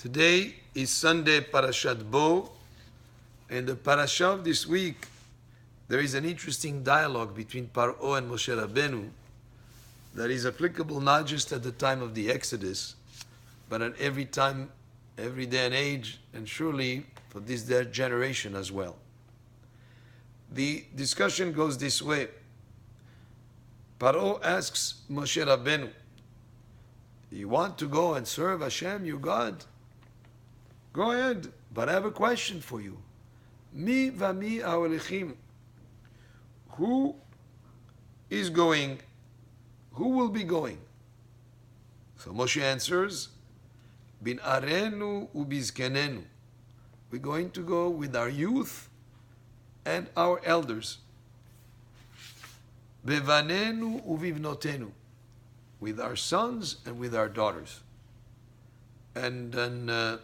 Today is Sunday, Parashat Bo, and the parasha of this week, there is an interesting dialogue between Paro and Moshe Rabbeinu that is applicable not just at the time of the Exodus, but at every time, every day and age, and surely for this their generation as well. The discussion goes this way. Paro asks Moshe Rabbeinu, you want to go and serve Hashem, your God? Go ahead, but I have a question for you. Mi vami aolichim. Who is going? Who will be going? So Moshe answers, Bin arenu ubizkenenu. We're going to go with our youth and our elders. Bevanenu uvivnotenu. With our sons and with our daughters. And then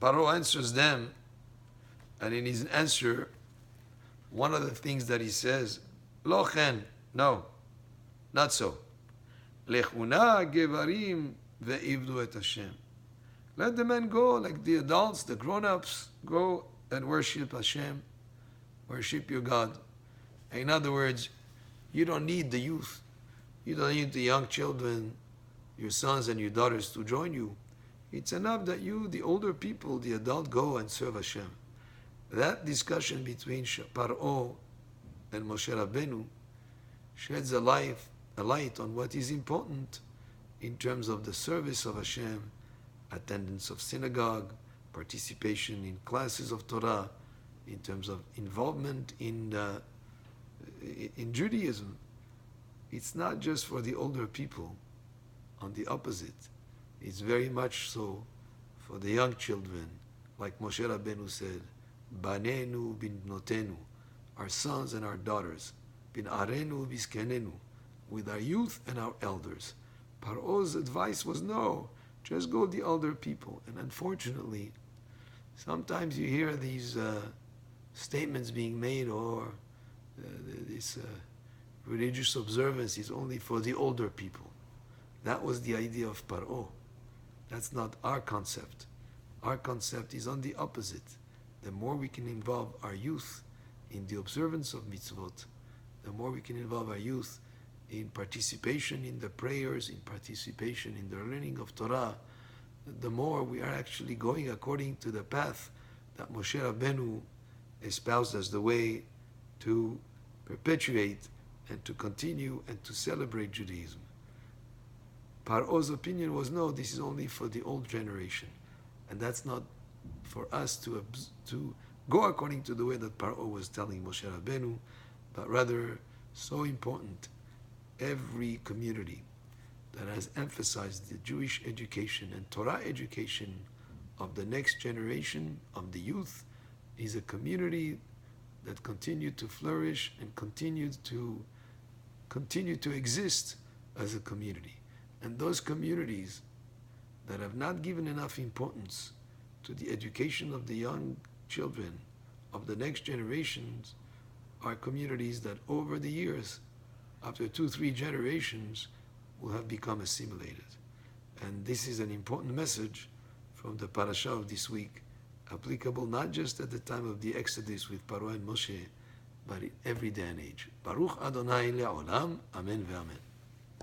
Paro answers them, and in his answer, one of the things that he says, Lo chen, no, not so. Lechuna gevarim ve'ivdu et Hashem. Let the men go, like the adults, the grown-ups, go and worship Hashem, worship your God. In other words, you don't need the youth. You don't need the young children, your sons and your daughters to join you. It's enough that you, the older people, the adult, go and serve Hashem. That discussion between Paro and Moshe Rabbeinu sheds a light on what is important in terms of the service of Hashem, attendance of synagogue, participation in classes of Torah, in terms of involvement in Judaism. It's not just for the older people. On the opposite, it's very much so for the young children, like Moshe Rabbeinu said, Banenu bin notenu, our sons and our daughters, bin arenu biskenenu, with our youth and our elders. Paro's advice was no, just go the older people. And unfortunately, sometimes you hear these statements being made, or this religious observance is only for the older people. That was the idea of Paro. That's not our concept. Our concept is on the opposite. The more we can involve our youth in the observance of mitzvot, the more we can involve our youth in participation in the prayers, in participation in the learning of Torah, the more we are actually going according to the path that Moshe Rabbeinu espoused as the way to perpetuate and to continue and to celebrate Judaism. Paro's opinion was, no, this is only for the old generation. And that's not for us to go according to the way that Paro was telling Moshe Rabbeinu, but rather, so important, every community that has emphasized the Jewish education and Torah education of the next generation of the youth is a community that continued to flourish and continued to exist as a community. And those communities that have not given enough importance to the education of the young children of the next generations are communities that over the years, after 2-3 generations, will have become assimilated. And this is an important message from the parasha of this week, applicable not just at the time of the Exodus with Paro and Moshe, but in every day and age. Baruch Adonai le'olam, amen ve'amen.